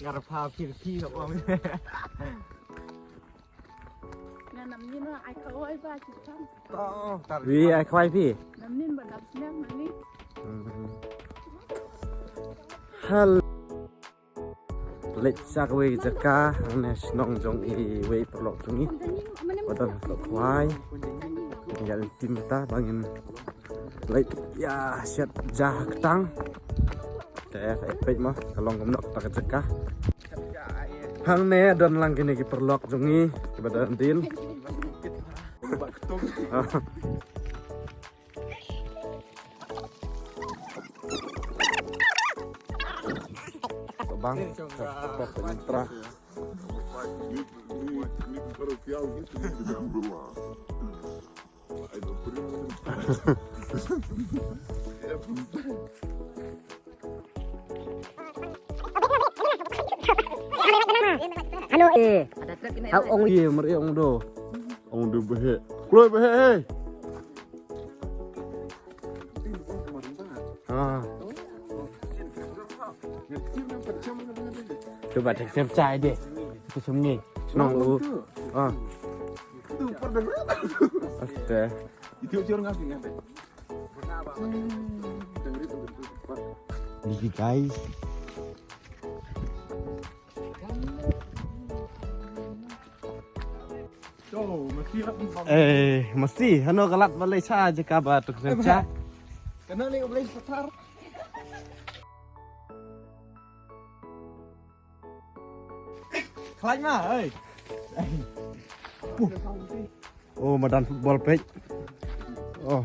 ngarepพี่ครับผม Nga namnin na ay kaway ba chikan. Vì ai khoai phi Namnin ba dap snack nani. hal lệ sắc về giấc cá này nong trong y về perlok trong y padahal perlok khoai ya tim ta bangin lệ ya siat jah ketang kayak efek mah kalau ngomong tak giấc cá hang ne dan lang kini ki perlok trong y kepada tin bang terah Ano ada truk ini. ông gì mà ông đồ behe kulo behe coba cek siap cai deh itu semni nong lu oke itu curang ngapain ini guys mesti hano kalat Malaysia aja kabar tuh kerja karena nih boleh setar Kelain mah, oh madan football page oh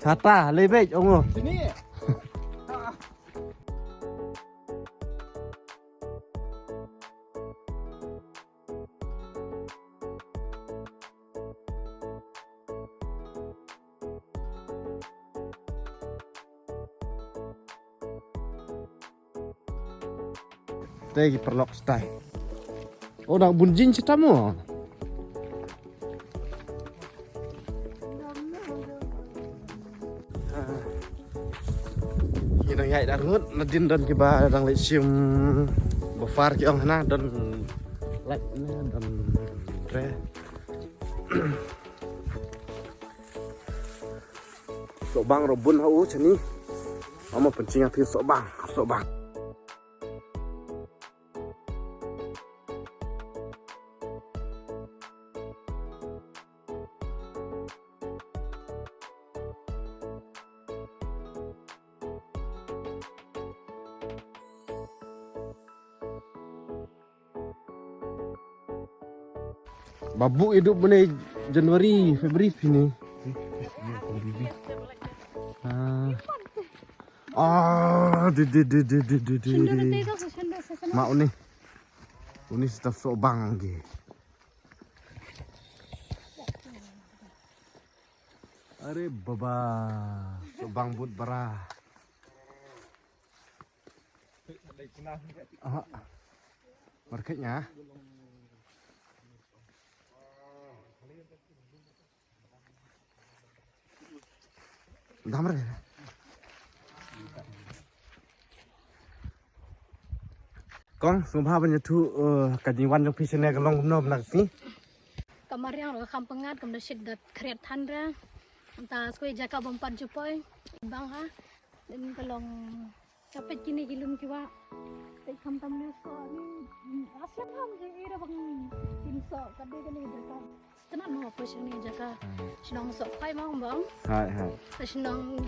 Chata lebih ông sini. Tegi perlok stay. Oh nak bunjin citamu. Ini yang dah ngut nadin dan kiba dang lek sium bafar ki ong hana dan lek ne dan re. Sok bang robun hau chani. Amo pencing api sok bang. Babu hidup mulai Januari, Februari sini. Mak uni staf sok bang ge. Are baba, sok bang but bara. Marketnya. Gambar ya. Kong, sumpah banyak tu kajian yang pisahnya kalau belum nak sih. Kemarin orang kampengat kemudian syeddat kreat handra. Entah sekali jaka bompat jupai bang ha. Dan kalau capek kini hilum kiwa. Tapi kamtamnya so ni asal ham je era bang timso kade kene jaka. Tenan mau apa sih ni jaka. Senang so pai mau bang. Hai. Senang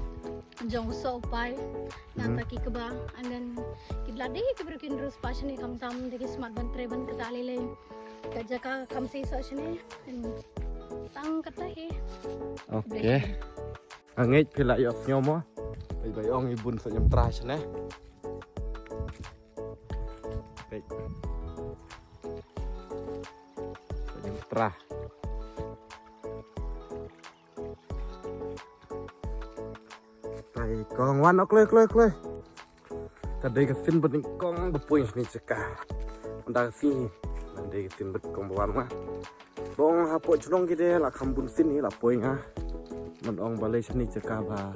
jong so pai. Nata ki keba and then kidla deh kibrukin terus pas ni kamtam deki smart ban treban kita alile. Jaka kamsi so sini. Tang kata he. Oke. Angit pila yok nyomo. Bayi ong ibun so nyam trash ne. Baik. So nyam trah. Baik, kong wan ok le. Tadi ke fin bening kong bepuing ni cekah. Ndak sini. Nanti ke fin bet kong bawan mah. Bong hapo chulong kita lah kambun sini lah poing ah. Menong balai sini cekah ba.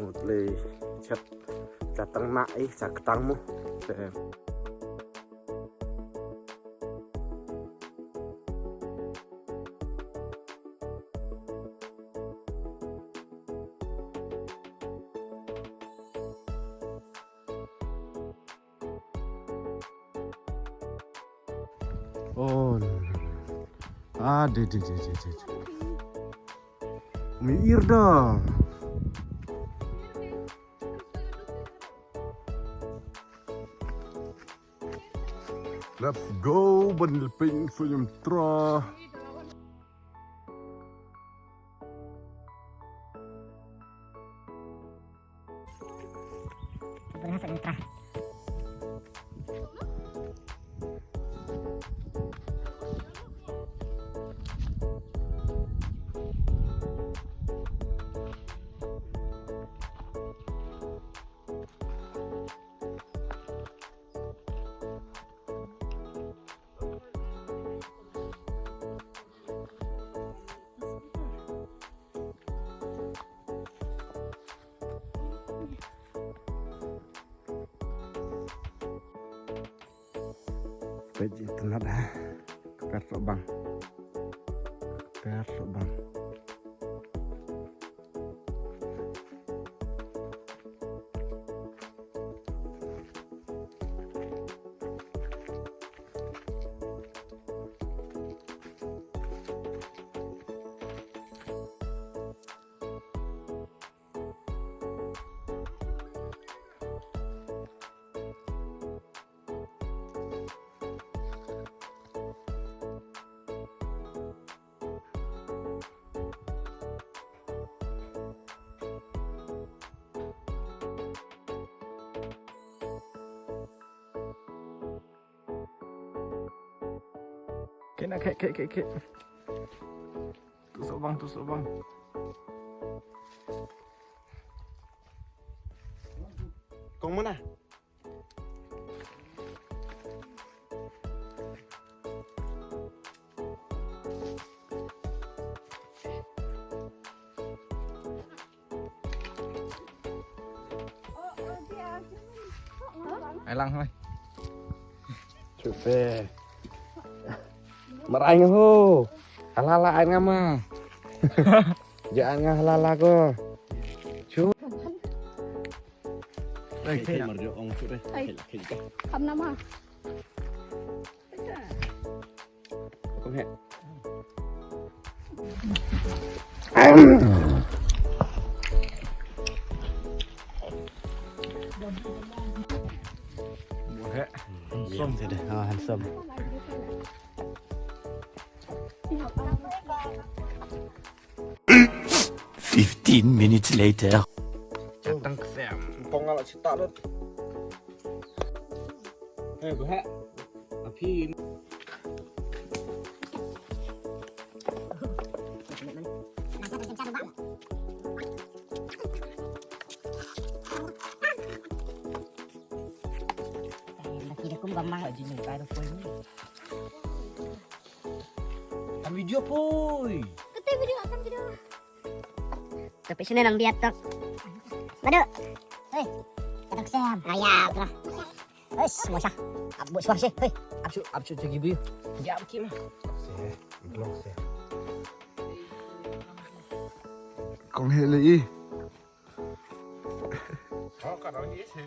một lì chặt chặt tăng mãi chặt tăng mu oh ada mir dah let's go bên pin film tra Berasa ultra. Pejik tenat dah. Keper sok bang. Keper sok bang. Kek nak kek. Tusuk bang. Kong mana? Elang thôi. Coba. Merai ho. Halala anh em à. Dạ anh halala ko. Chú. Đây cái mà được ông chú đây. Không nắm à? Con hẹn. Một hẹn. Xôm thế đây. Hành xôm. 15 minutes later. Centang kesem. Pong ngalak cita lu. Gue hek. Tapi video boy. Ketik video akan video. Tapi sini nang dia tok. Madu. Hei. Kadang sam. Ayah, bro. Wes, masa. Abu suah sih. Hei. Absu cagi biu. Ya, kim. Blok se. Con hele i. Họ cả đó nghĩ thì